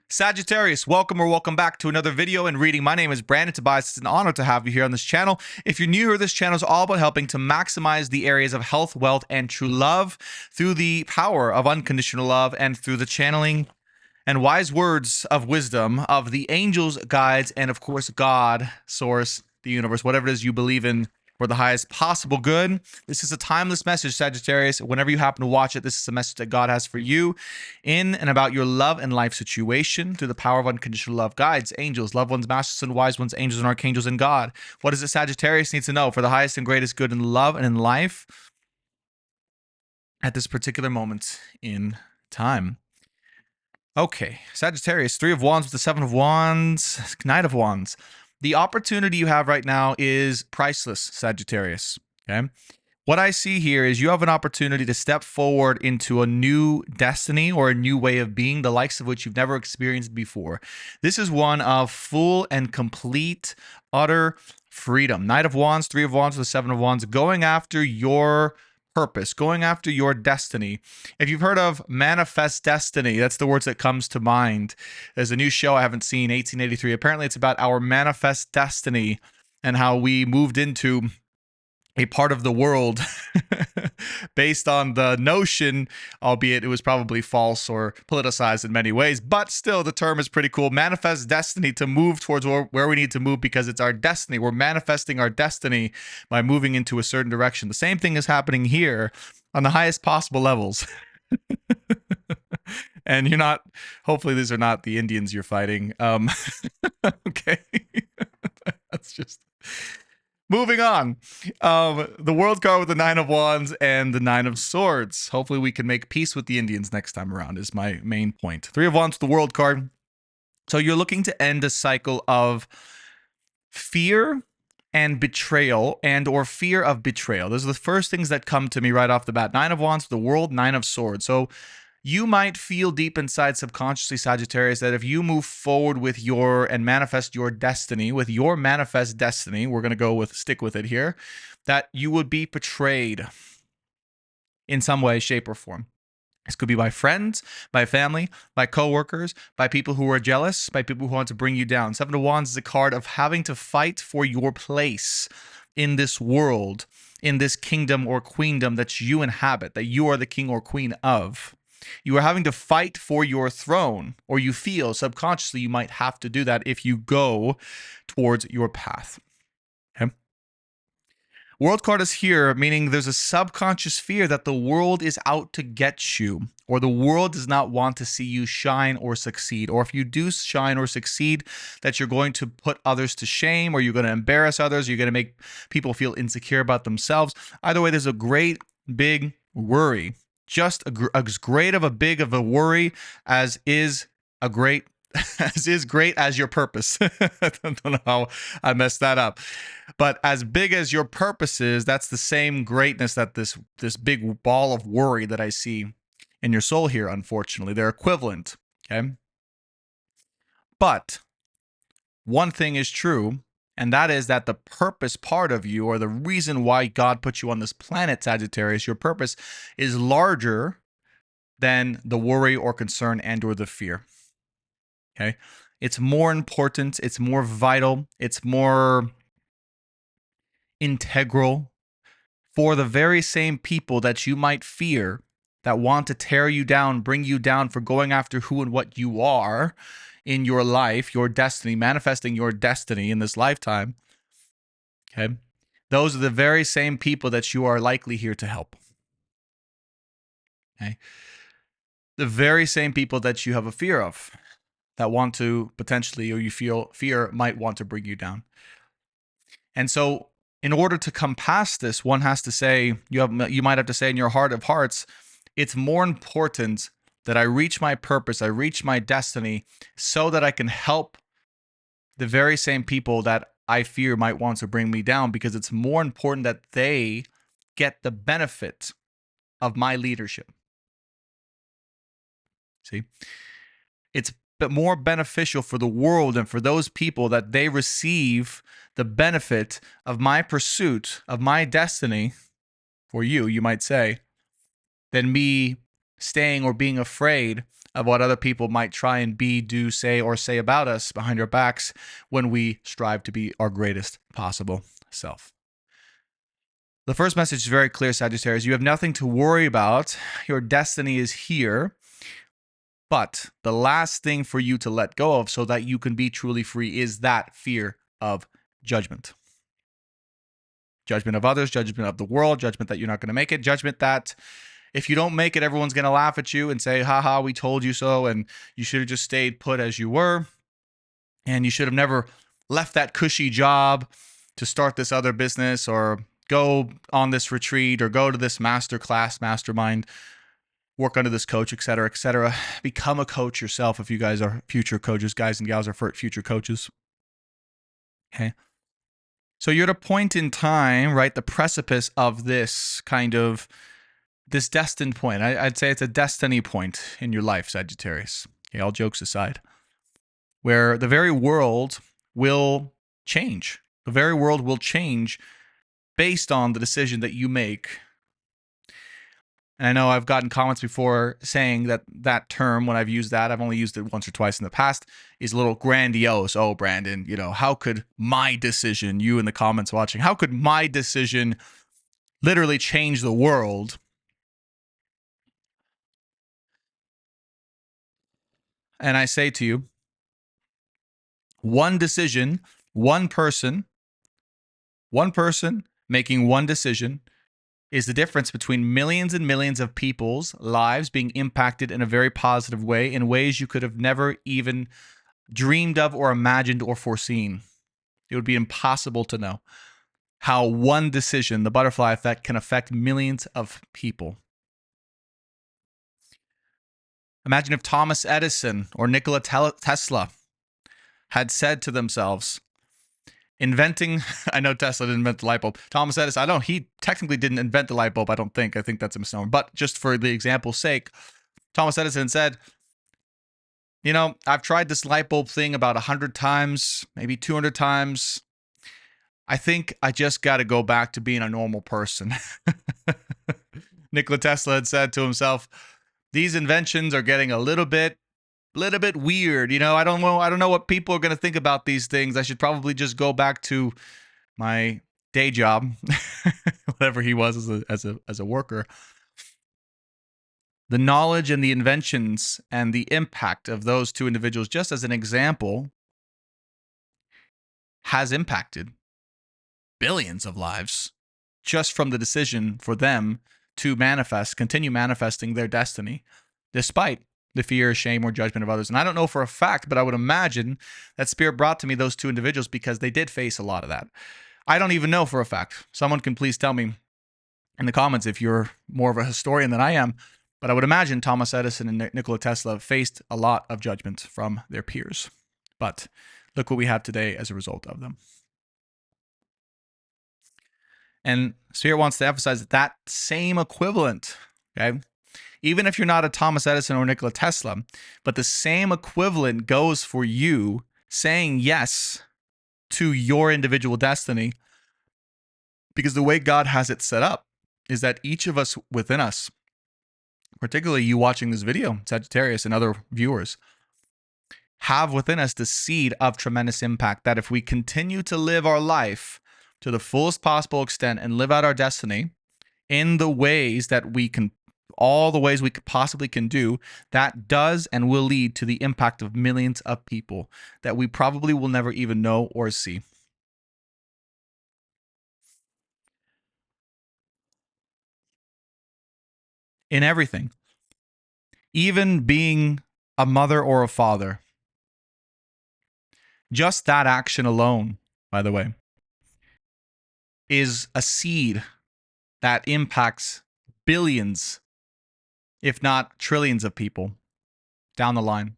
Sagittarius, welcome or welcome back to another video and reading. My name is Brandon Tobias. It's an honor to have you here on this channel. If you're new here, this channel is all about helping to maximize the areas of health, wealth, and true love through the power of unconditional love and through the channeling and wise words of wisdom of the angels, guides, and of course, God, source, the universe, whatever it is you believe in for the highest possible good. This is a timeless message, Sagittarius. Whenever you happen to watch it, this is a message that God has for you in and about your love and life situation through the power of unconditional love. Guides, angels, loved ones, masters and wise ones, angels and archangels, and God. What does it Sagittarius need to know for the highest and greatest good in love and in life at this particular moment in time? Okay, Sagittarius, Three of Wands with the Seven of Wands, Knight of Wands. The opportunity you have right now is priceless, Sagittarius. Okay. What I see here is you have an opportunity to step forward into a new destiny or a new way of being, the likes of which you've never experienced before. This is one of full and complete, utter freedom. Knight of Wands, Three of Wands with the Seven of Wands, going after your purpose, going after your destiny. If you've heard of Manifest Destiny, that's the words that comes to mind. There's a new show I haven't seen, 1883. Apparently it's about our manifest destiny and how we moved into a part of the world based on the notion, albeit it was probably false or politicized in many ways, but still the term is pretty cool. Manifest destiny, to move towards where we need to move because it's our destiny. We're manifesting our destiny by moving into a certain direction. The same thing is happening here on the highest possible levels. And you're not, hopefully these are not the Indians you're fighting. Okay. That's just... Moving on, the World card with the Nine of Wands and the Nine of Swords. Hopefully we can make peace with the Indians next time around is my main point. Three of Wands, the World card. So you're looking to end a cycle of fear and betrayal and or fear of betrayal. Those are the first things that come to me right off the bat. Nine of Wands, the World, Nine of Swords. So you might feel deep inside subconsciously, Sagittarius, that if you move forward with your and manifest your destiny, with your manifest destiny, we're going to stick with it here, that you would be betrayed in some way, shape, or form. This could be by friends, by family, by coworkers, by people who are jealous, by people who want to bring you down. Seven of Wands is a card of having to fight for your place in this world, in this kingdom or queendom that you inhabit, that you are the king or queen of. You are having to fight for your throne, or you feel subconsciously you might have to do that if you go towards your path. Okay? World card is here, meaning there's a subconscious fear that the world is out to get you, or the world does not want to see you shine or succeed. Or if you do shine or succeed, that you're going to put others to shame, or you're going to embarrass others, you're going to make people feel insecure about themselves. Either way, there's a great big worry. Just as great of a worry as is a great great as your purpose. I don't know how I messed that up. But as big as your purpose is, that's the same greatness that this big ball of worry that I see in your soul here, unfortunately. They're equivalent, okay? But one thing is true, and that is that the purpose part of you, or the reason why God put you on this planet, Sagittarius, your purpose is larger than the worry or concern and or the fear. Okay? It's more important, it's more vital, it's more integral for the very same people that you might fear, that want to tear you down, bring you down for going after who and what you are in your life, your destiny, manifesting your destiny in this lifetime. Okay? Those are the very same people that you are likely here to help. Okay? The very same people that you have a fear of, that want to potentially, or you feel fear might want to bring you down. And so in order to come past this, one has to say, you might have to say in your heart of hearts, it's more important that I reach my purpose, I reach my destiny, so that I can help the very same people that I fear might want to bring me down, because it's more important that they get the benefit of my leadership. See? It's more beneficial for the world and for those people that they receive the benefit of my pursuit, of my destiny, for you might say, than me staying or being afraid of what other people might try and be, do, say, or say about us behind our backs when we strive to be our greatest possible self. The first message is very clear, Sagittarius. You have nothing to worry about. Your destiny is here. But the last thing for you to let go of so that you can be truly free is that fear of judgment. Judgment of others, judgment of the world, judgment that you're not going to make it, judgment that if you don't make it, everyone's going to laugh at you and say, haha, we told you so, and you should have just stayed put as you were, and you should have never left that cushy job to start this other business or go on this retreat or go to this master class, mastermind, work under this coach, et cetera, et cetera. Become a coach yourself if you guys are future coaches, guys and gals are future coaches. Okay. So you're at a point in time, right? The precipice of this destined point. I'd say it's a destiny point in your life, Sagittarius. Okay, all jokes aside, where the very world will change. The very world will change based on the decision that you make. And I know I've gotten comments before saying that term, when I've used that, I've only used it once or twice in the past, is a little grandiose. Oh, Brandon, how could my decision, you in the comments watching, how could my decision literally change the world? And I say to you, one decision, one person making one decision is the difference between millions and millions of people's lives being impacted in a very positive way, in ways you could have never even dreamed of or imagined or foreseen. It would be impossible to know how one decision, the butterfly effect, can affect millions of people. Imagine if Thomas Edison or Nikola Tesla had said to themselves, inventing, I know Tesla didn't invent the light bulb. Thomas Edison, he technically didn't invent the light bulb, I don't think. I think that's a misnomer. But just for the example's sake, Thomas Edison said, I've tried this light bulb thing about 100 times, maybe 200 times. I think I just got to go back to being a normal person. Nikola Tesla had said to himself, these inventions are getting a little bit weird. I don't know what people are going to think about these things. I should probably just go back to my day job, whatever he was as a worker. The knowledge and the inventions and the impact of those two individuals, just as an example, has impacted billions of lives just from the decision for them to continue manifesting their destiny, despite the fear, shame, or judgment of others. And I don't know for a fact, but I would imagine that Spirit brought to me those two individuals because they did face a lot of that. I don't even know for a fact. Someone can please tell me in the comments if you're more of a historian than I am. But I would imagine Thomas Edison and Nikola Tesla faced a lot of judgment from their peers. But look what we have today as a result of them. And Spirit wants to emphasize that same equivalent, okay? Even if you're not a Thomas Edison or Nikola Tesla, but the same equivalent goes for you saying yes to your individual destiny, because the way God has it set up is that each of us within us, particularly you watching this video, Sagittarius and other viewers, have within us the seed of tremendous impact, that if we continue to live our life to the fullest possible extent and live out our destiny in the ways that we can, all the ways we possibly can do, that does and will lead to the impact of millions of people that we probably will never even know or see. In everything, even being a mother or a father, just that action alone, by the way, is a seed that impacts billions, if not trillions of people down the line.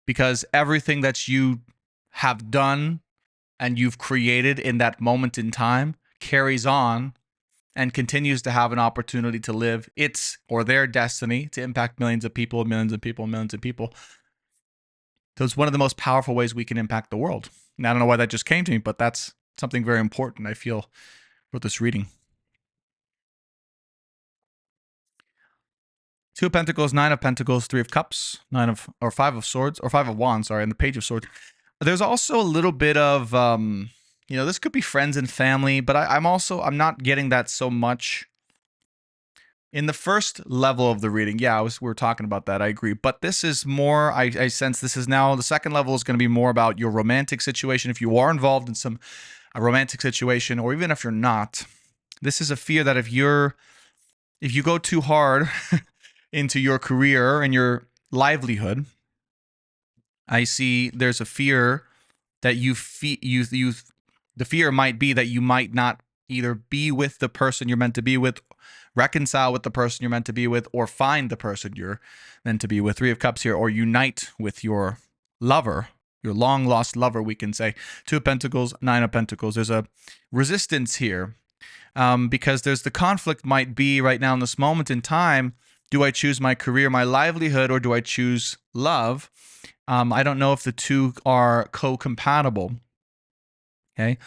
Because everything that you have done and you've created in that moment in time carries on and continues to have an opportunity to live its or their destiny to impact millions of people, millions of people, millions of people. So it's one of the most powerful ways we can impact the world. And I don't know why that just came to me, but that's something very important, I feel, for this reading. Two of Pentacles, Nine of Pentacles, Three of Cups, Five of Swords, or Five of Wands, sorry, and the Page of Swords. There's also a little bit of, this could be friends and family, but I'm not getting that so much. In the first level of the reading, we were talking about that, I agree. But this is more, I sense this is now, the second level is going to be more about your romantic situation. If you are involved in a romantic situation, or even if you're not, this is a fear that if you go too hard into your career and your livelihood, I see there's a fear that the fear might be that you might not either be with the person you're meant to be with, reconcile with the person you're meant to be with, or find the person you're meant to be with. Three of Cups here, or unite with your lover, your long lost lover, we can say. Two of Pentacles, Nine of Pentacles. There's a resistance here because there's the conflict might be right now in this moment in time. Do I choose my career, my livelihood, or do I choose love? I don't know if the two are co-compatible. Okay.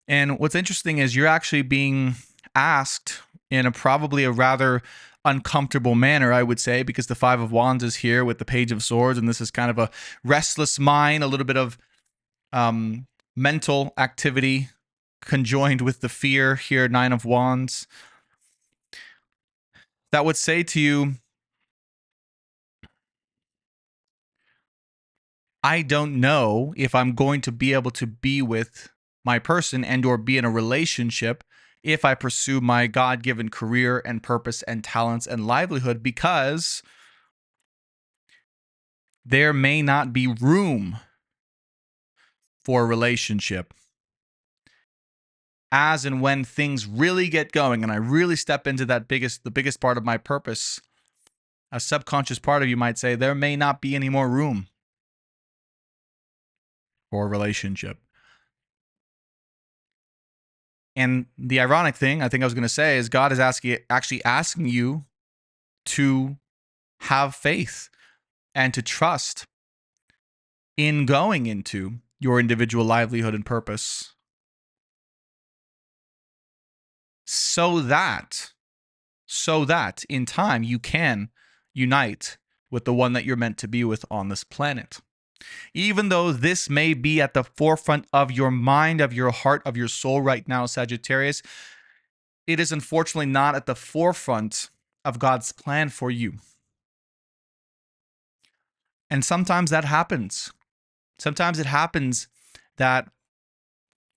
And what's interesting is you're actually being asked in probably a rather uncomfortable manner, I would say, because the Five of Wands is here with the Page of Swords, and this is kind of a restless mind, a little bit of mental activity conjoined with the fear here, Nine of Wands. That would say to you, I don't know if I'm going to be able to be with my person and or be in a relationship if I pursue my God-given career and purpose and talents and livelihood, because there may not be room for a relationship. As and when things really get going and I really step into the biggest part of my purpose, a subconscious part of you might say there may not be any more room for a relationship. And the ironic thing I think I was going to say is God is actually asking you to have faith and to trust in going into your individual livelihood and purpose, so that in time you can unite with the one that you're meant to be with on this planet. Even though this may be at the forefront of your mind, of your heart, of your soul right now, Sagittarius, it is unfortunately not at the forefront of God's plan for you. And sometimes that happens. Sometimes it happens that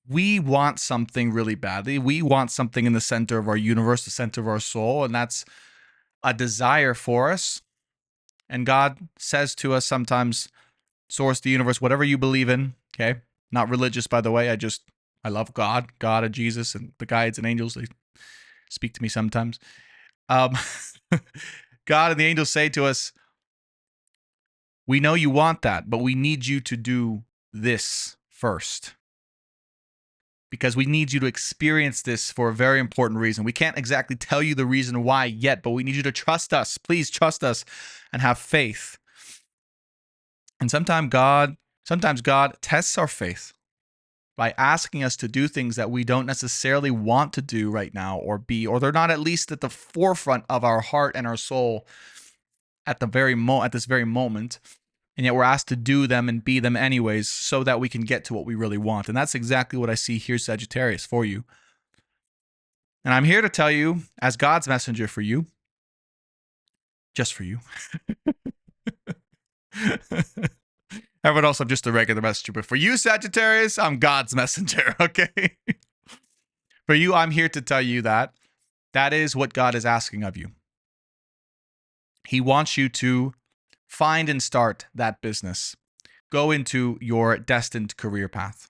we want something really badly. We want something in the center of our universe, the center of our soul, and that's a desire for us. And God says to us sometimes, source, the universe, whatever you believe in, okay? Not religious, by the way. I love God and Jesus and the guides and angels. They speak to me sometimes. God and the angels say to us, we know you want that, but we need you to do this first, because we need you to experience this for a very important reason. We can't exactly tell you the reason why yet, but we need you to trust us. Please trust us and have faith. And sometimes God tests our faith by asking us to do things that we don't necessarily want to do right now or they're not at least at the forefront of our heart and our soul at this very moment. And yet we're asked to do them and be them anyways so that we can get to what we really want. And that's exactly what I see here, Sagittarius, for you. And I'm here to tell you, as God's messenger for you, just for you. Everyone else, I'm just a regular messenger. But for you, Sagittarius, I'm God's messenger, okay? For you, I'm here to tell you that is what God is asking of you. He wants you to find and start that business. Go into your destined career path.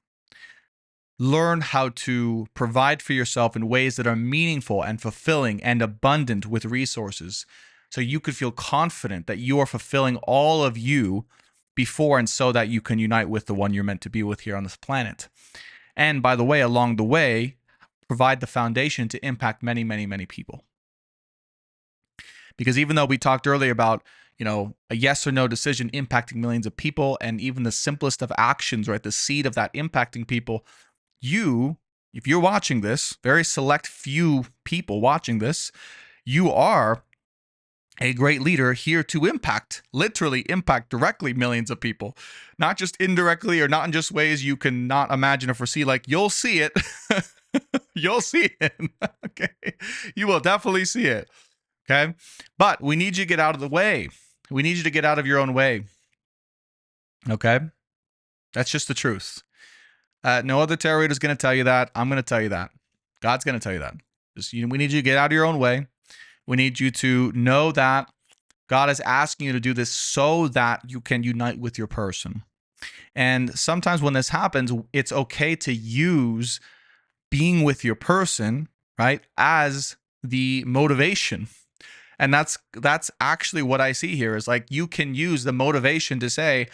Learn how to provide for yourself in ways that are meaningful and fulfilling and abundant with resources, so you could feel confident that you are fulfilling all of you before and so that you can unite with the one you're meant to be with here on this planet. And by the way, along the way, provide the foundation to impact many, many, many people. Because even though we talked earlier about, a yes or no decision impacting millions of people, and even the simplest of actions, right, the seed of that impacting people, if you're watching this, very select few people watching this, you are a great leader here to impact, literally impact directly millions of people, not just indirectly or not in just ways you can not imagine or foresee. Like, you'll see it. You'll see it. Okay. You will definitely see it. Okay. But we need you to get out of the way. We need you to get out of your own way. Okay. That's just the truth. No other tarot reader is going to tell you that. I'm going to tell you that. God's going to tell you that. We need you to get out of your own way. We need you to know that God is asking you to do this so that you can unite with your person. And sometimes when this happens, it's okay to use being with your person, right, as the motivation. And that's actually what I see here is like you can use the motivation to say,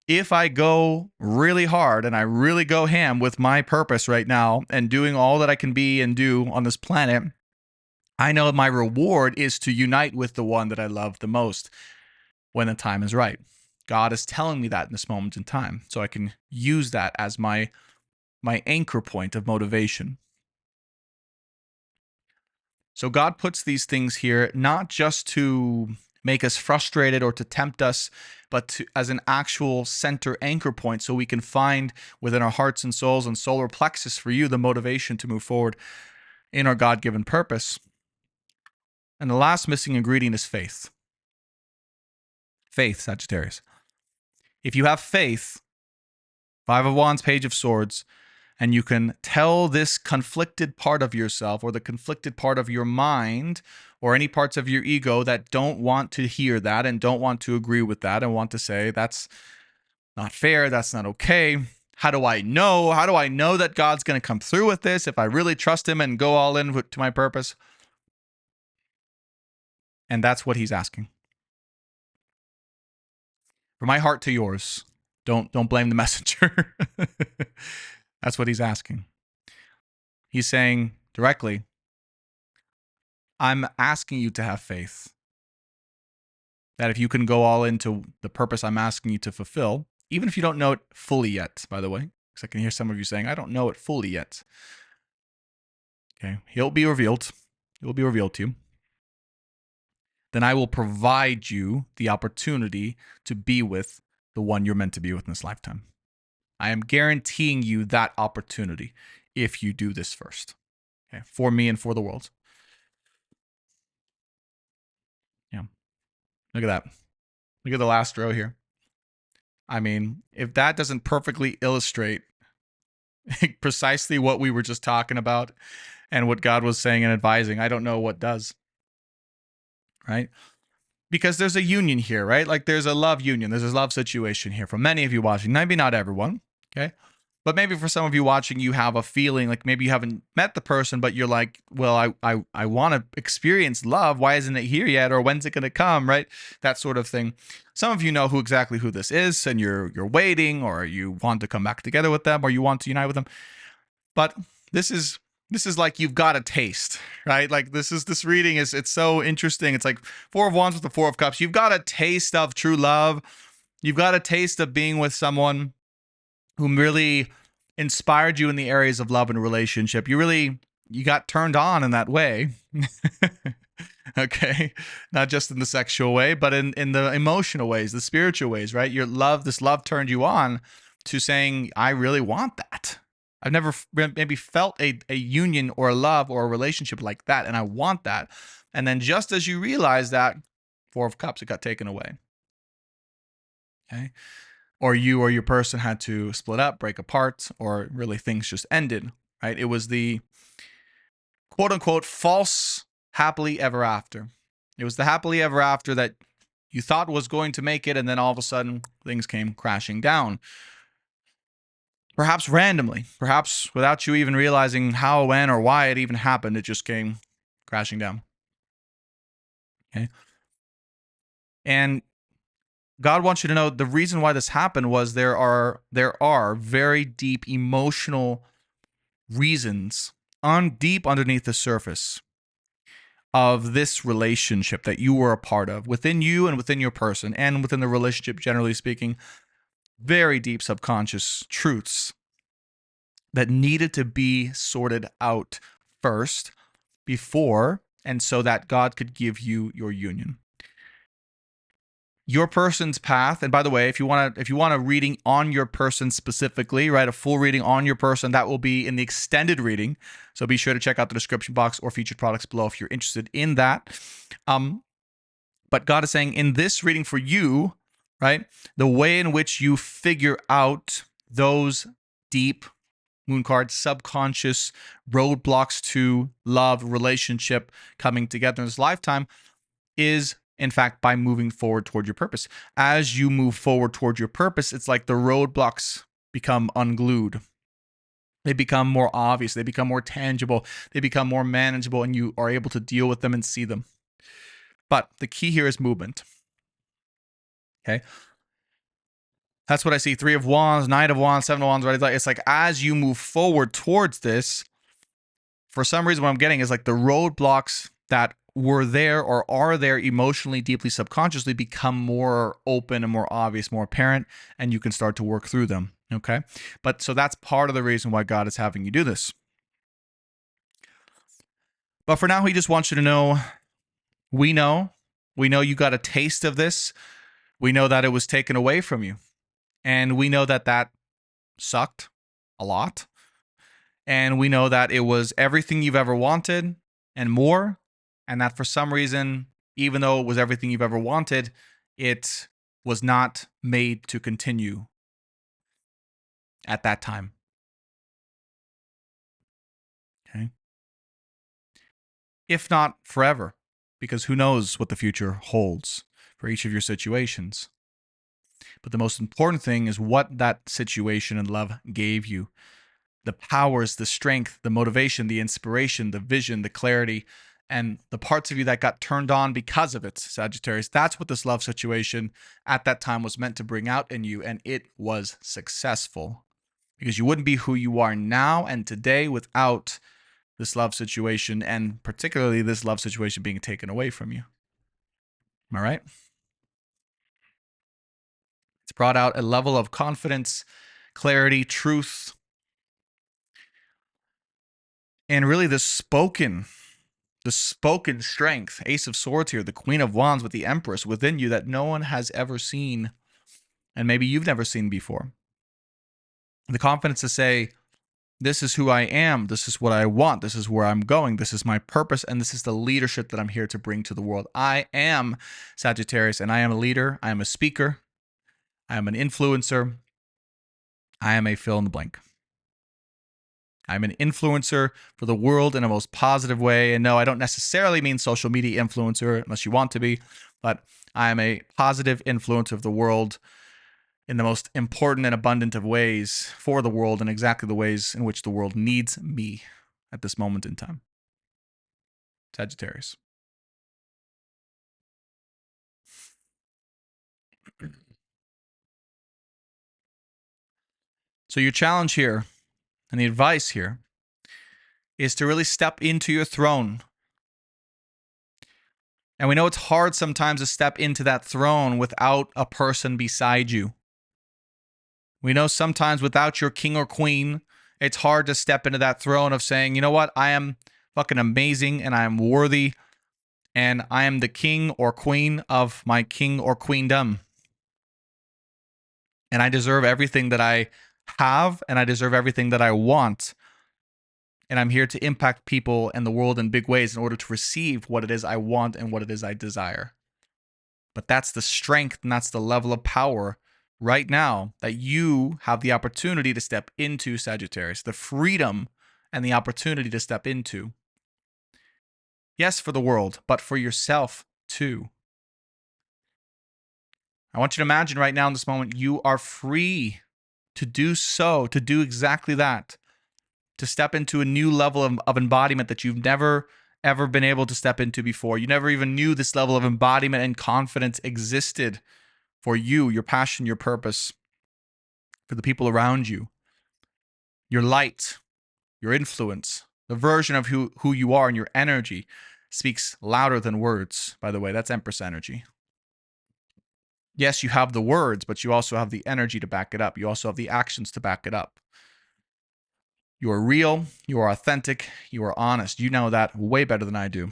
if I go really hard and I really go ham with my purpose right now and doing all that I can be and do on this planet, I know my reward is to unite with the one that I love the most when the time is right. God is telling me that in this moment in time, so I can use that as my anchor point of motivation. So God puts these things here not just to make us frustrated or to tempt us, but as an actual center anchor point so we can find within our hearts and souls and solar plexus for you the motivation to move forward in our God-given purpose. And the last missing ingredient is faith. Faith, Sagittarius. If you have faith, Five of Wands, Page of Swords, and you can tell this conflicted part of yourself or the conflicted part of your mind or any parts of your ego that don't want to hear that and don't want to agree with that and want to say, that's not fair, that's not okay. How do I know? How do I know that God's going to come through with this if I really trust him and go all in to my purpose? And that's what he's asking. From my heart to yours, don't blame the messenger. That's what he's asking. He's saying directly, I'm asking you to have faith. That if you can go all into the purpose I'm asking you to fulfill, even if you don't know it fully yet, by the way, because I can hear some of you saying, I don't know it fully yet. Okay, it'll be revealed. It will be revealed to you. Then I will provide you the opportunity to be with the one you're meant to be with in this lifetime. I am guaranteeing you that opportunity if you do this first. Okay, for me and for the world. Yeah. Look at that. Look at the last row here. I mean, if that doesn't perfectly illustrate precisely what we were just talking about and what God was saying and advising, I don't know what does. Right? Because there's a union here, right? Like there's a love union. There's a love situation here for many of you watching. Maybe not everyone. Okay. But maybe for some of you watching, you have a feeling like maybe you haven't met the person, but you're like, well, I want to experience love. Why isn't it here yet? Or when's it going to come? Right? That sort of thing. Some of you know exactly who this is, and you're waiting, or you want to come back together with them, or you want to unite with them. But this is like you've got a taste, right? Like this reading it's so interesting. It's like Four of Wands with the Four of Cups. You've got a taste of true love. You've got a taste of being with someone who really inspired you in the areas of love and relationship. You got turned on in that way. Okay. Not just in the sexual way, but in the emotional ways, the spiritual ways, right? This love turned you on to saying, I really want that. I've never maybe felt a union or a love or a relationship like that, and I want that. And then just as you realize that, Four of Cups, it got taken away. Okay. Or you or your person had to split up, break apart, or really things just ended, right? It was the quote unquote false happily ever after. It was the happily ever after that you thought was going to make it, and then all of a sudden things came crashing down. Perhaps randomly, perhaps without you even realizing how, when, or why it even happened, it just came crashing down. Okay. And God wants you to know the reason why this happened was there are very deep emotional reasons deep underneath the surface of this relationship that you were a part of within you and within your person and within the relationship, generally speaking, very deep subconscious truths that needed to be sorted out first before, and so that God could give you your union. your person's path. And by the way, if you want a reading on your person specifically, right, a full reading on your person, that will be in the extended reading. So be sure to check out the description box or featured products below if you're interested in that. But God is saying in this reading for you, right, the way in which you figure out those deep moon card subconscious roadblocks to love, relationship coming together in this lifetime is in fact by moving forward toward your purpose. As you move forward toward your purpose, it's like the roadblocks become unglued. They become more obvious, they become more tangible, they become more manageable, and you are able to deal with them and see them. But the key here is movement. Okay. That's what I see. 3 of Wands, 9 of Wands, 7 of Wands, right? It's like as you move forward towards this, for some reason what I'm getting is like the roadblocks that were there or are there emotionally, deeply, subconsciously become more open and more obvious, more apparent, and you can start to work through them. Okay. But so that's part of the reason why God is having you do this. But for now, he just wants you to know, we know you got a taste of this. We know that it was taken away from you. And we know that that sucked a lot. And we know that it was everything you've ever wanted and more. And that for some reason, even though it was everything you've ever wanted, it was not made to continue at that time. Okay. If not forever, because who knows what the future holds for each of your situations. But the most important thing is what that situation and love gave you. The powers, the strength, the motivation, the inspiration, the vision, the clarity, and the parts of you that got turned on because of it, Sagittarius. That's what this love situation at that time was meant to bring out in you, and it was successful. Because you wouldn't be who you are now and today without this love situation, and particularly this love situation being taken away from you. Am I right? It's brought out a level of confidence, clarity, truth, and really the spoken strength, Ace of Swords here, the Queen of Wands with the Empress within you that no one has ever seen, and maybe you've never seen before. The confidence to say, this is who I am, this is what I want, this is where I'm going, this is my purpose, and this is the leadership that I'm here to bring to the world. I am Sagittarius, and I am a leader, I am a speaker, I am an influencer, I am a fill in the blank. I'm an influencer for the world in a most positive way. And no, I don't necessarily mean social media influencer unless you want to be, but I am a positive influence of the world in the most important and abundant of ways for the world in exactly the ways in which the world needs me at this moment in time. Sagittarius. So your challenge here and the advice here is to really step into your throne. And we know it's hard sometimes to step into that throne without a person beside you. We know sometimes without your king or queen, it's hard to step into that throne of saying, you know what, I am fucking amazing and I am worthy and I am the king or queen of my king or queendom. And I deserve everything that I have and I deserve everything that I want. And I'm here to impact people and the world in big ways in order to receive what it is I want and what it is I desire. But that's the strength and that's the level of power right now that you have the opportunity to step into, Sagittarius, the freedom and the opportunity to step into. Yes, for the world, but for yourself too. I want you to imagine right now in this moment, you are free to do so, to do exactly that, to step into a new level of embodiment that you've never ever been able to step into before. You never even knew this level of embodiment and confidence existed for you, your passion, your purpose, for the people around you, your light, your influence, the version of who you are and your energy speaks louder than words, by the way. That's Empress energy. Yes, you have the words, but you also have the energy to back it up. You also have the actions to back it up. You are real, you are authentic, you are honest. You know that way better than I do.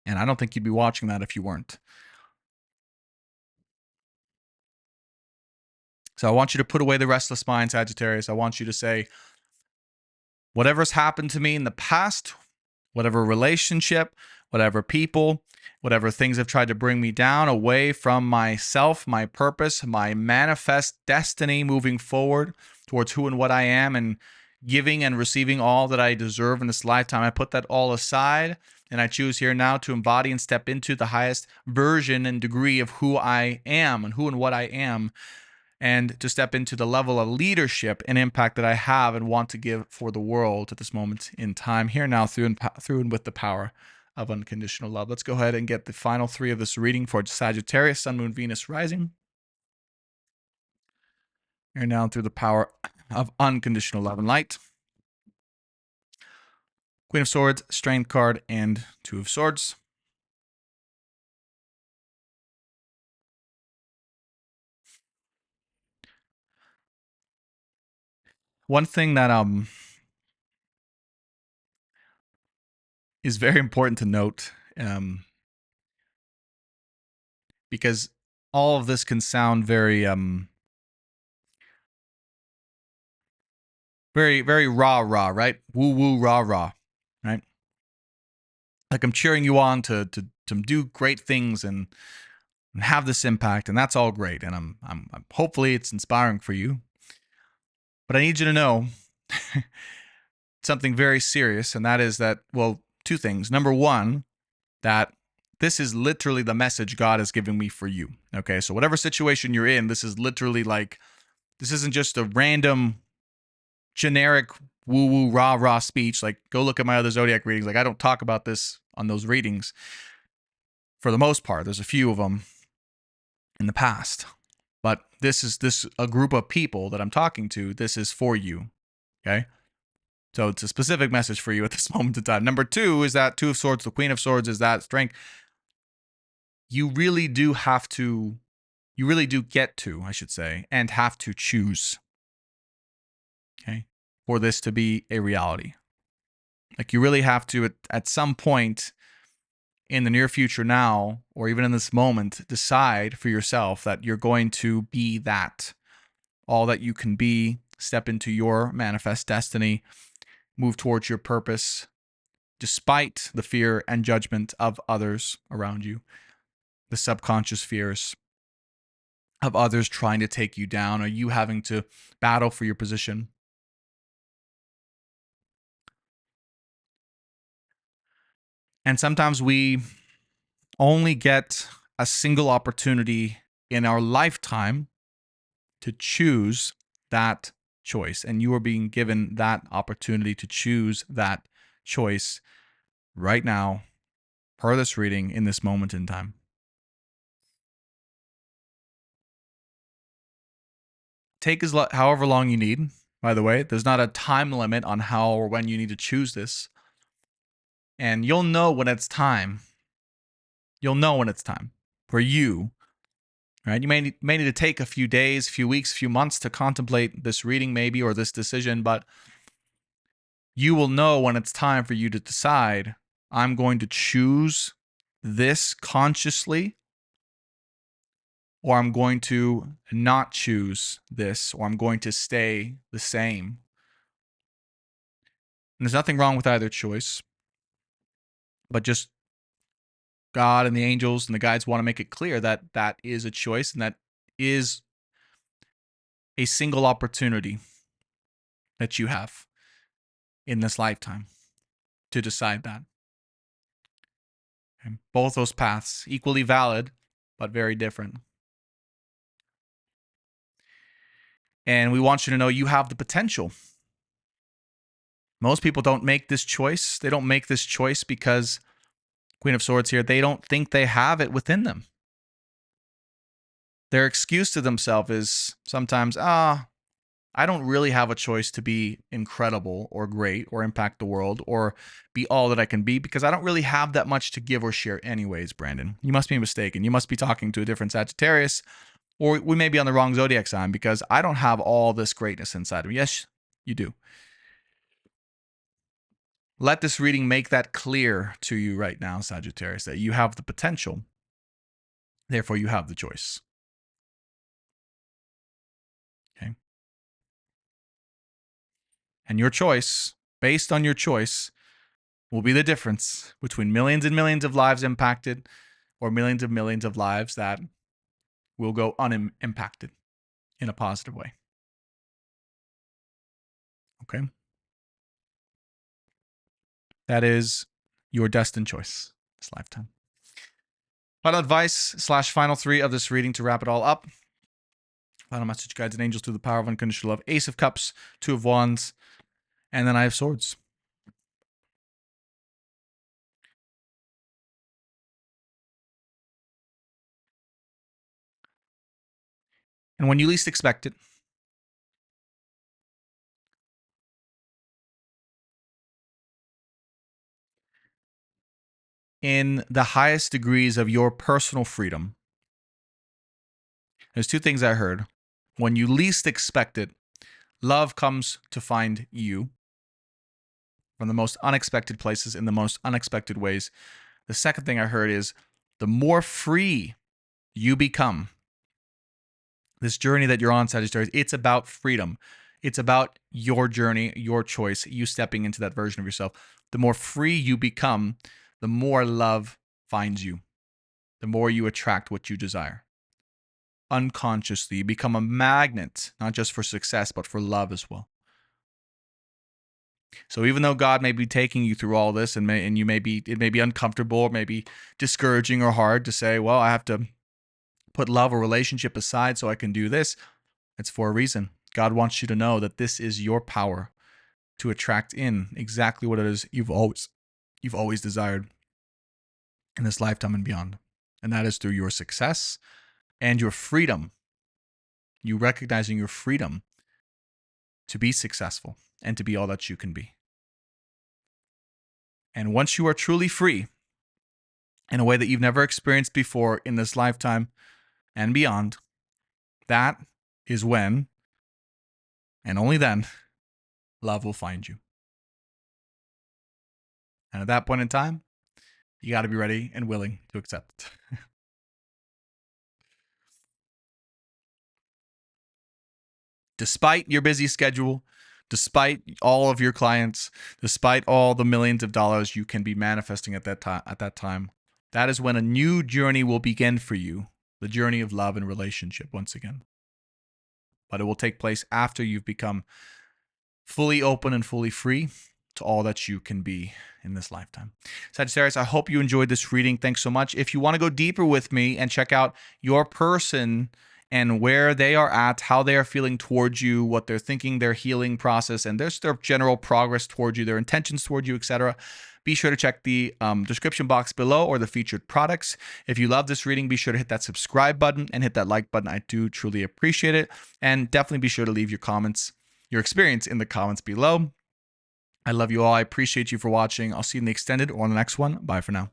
And I don't think you'd be watching that if you weren't. So I want you to put away the restless mind, Sagittarius. I want you to say, whatever's happened to me in the past, whatever relationship, whatever people, whatever things have tried to bring me down away from myself, my purpose, my manifest destiny moving forward towards who and what I am and giving and receiving all that I deserve in this lifetime. I put that all aside and I choose here now to embody and step into the highest version and degree of who I am and who and what I am, and to step into the level of leadership and impact that I have and want to give for the world at this moment in time, here now, through and with the power of unconditional love. Let's go ahead and get the final three of this reading for Sagittarius, Sun, Moon, Venus, Rising. Here now, through the power of unconditional love and light. Queen of Swords, Strength card, and Two of Swords. One thing that is very important to note, because all of this can sound very very rah, right? Woo woo rah, right? Like I'm cheering you on to do great things and have this impact, and that's all great. And I'm hopefully it's inspiring for you. But I need you to know something very serious, and that is that, well, two things. Number one, that this is literally the message God is giving me for you. Okay, so whatever situation you're in, this is literally like, this isn't just a random generic woo woo rah speech. Like, go look at my other zodiac readings. Like, I don't talk about this on those readings for the most part. There's a few of them in the past, but this is a group of people that I'm talking to. This is for you. Okay, so it's a specific message for you at this moment in time. Number two is that Two of Swords, the Queen of Swords, is that strength. You really do have to, you really do get to, I should say, and have to choose, okay, for this to be a reality. Like, you really have to, at some point in the near future now, or even in this moment, decide for yourself that you're going to be that, all that you can be, step into your manifest destiny, move towards your purpose, despite the fear and judgment of others around you, the subconscious fears of others trying to take you down, or you having to battle for your position. And sometimes we only get a single opportunity in our lifetime to choose that choice. And you are being given that opportunity to choose that choice right now, per this reading, in this moment in time. Take however long you need. By the way, there's not a time limit on how or when you need to choose this. And you'll know when it's time. You'll know when it's time for you, right? You may need to take a few days, a few weeks, a few months to contemplate this reading maybe, or this decision, but you will know when it's time for you to decide, I'm going to choose this consciously, or I'm going to not choose this, or I'm going to stay the same. And there's nothing wrong with either choice, but just God and the angels and the guides want to make it clear that that is a choice, and that is a single opportunity that you have in this lifetime to decide that. Okay? Both those paths, equally valid, but very different. And we want you to know you have the potential. Most people don't make this choice. They don't make this choice because, Queen of Swords here, they don't think they have it within them. Their excuse to themselves is sometimes, I don't really have a choice to be incredible or great or impact the world or be all that I can be, because I don't really have that much to give or share anyways, Brandon. You must be mistaken. You must be talking to a different Sagittarius, or we may be on the wrong zodiac sign, because I don't have all this greatness inside of me. Yes, you do. Let this reading make that clear to you right now, Sagittarius, that you have the potential. Therefore, you have the choice. And your choice, based on your choice, will be the difference between millions and millions of lives impacted or millions of lives that will go unimpacted in a positive way. Okay? That is your destined choice this lifetime. Final advice / final 3 of this reading to wrap it all up. Final message, guides and angels, through the power of unconditional love. Ace of Cups, 2 of Wands, and then I have Swords. And when you least expect it, in the highest degrees of your personal freedom, there's 2 things I heard. When you least expect it, love comes to find you from the most unexpected places in the most unexpected ways. The second thing I heard is the more free you become, this journey that you're on, Sagittarius, it's about freedom. It's about your journey, your choice, you stepping into that version of yourself. The more free you become, the more love finds you, the more you attract what you desire. Unconsciously, you become a magnet, not just for success, but for love as well. So even though God may be taking you through all this, and it may be uncomfortable, or maybe discouraging or hard to say, well, I have to put love or relationship aside so I can do this, it's for a reason. God wants you to know that this is your power to attract in exactly what it is you've always desired in this lifetime and beyond. And that is through your success and your freedom. You recognizing your freedom to be successful and to be all that you can be. And once you are truly free in a way that you've never experienced before in this lifetime and beyond, that is when, and only then, love will find you. And at that point in time, you got to be ready and willing to accept it. Despite your busy schedule, despite all of your clients, despite all the millions of dollars you can be manifesting at that time, that is when a new journey will begin for you, the journey of love and relationship once again. But it will take place after you've become fully open and fully free to all that you can be in this lifetime. Sagittarius, I hope you enjoyed this reading. Thanks so much. If you want to go deeper with me and check out your person and where they are at, how they are feeling towards you, what they're thinking, their healing process, and their general progress towards you, their intentions towards you, etc., be sure to check the description box below or the featured products. If you love this reading, be sure to hit that subscribe button and hit that like button. I do truly appreciate it. And definitely be sure to leave your comments, your experience in the comments below. I love you all. I appreciate you for watching. I'll see you in the extended or on the next one. Bye for now.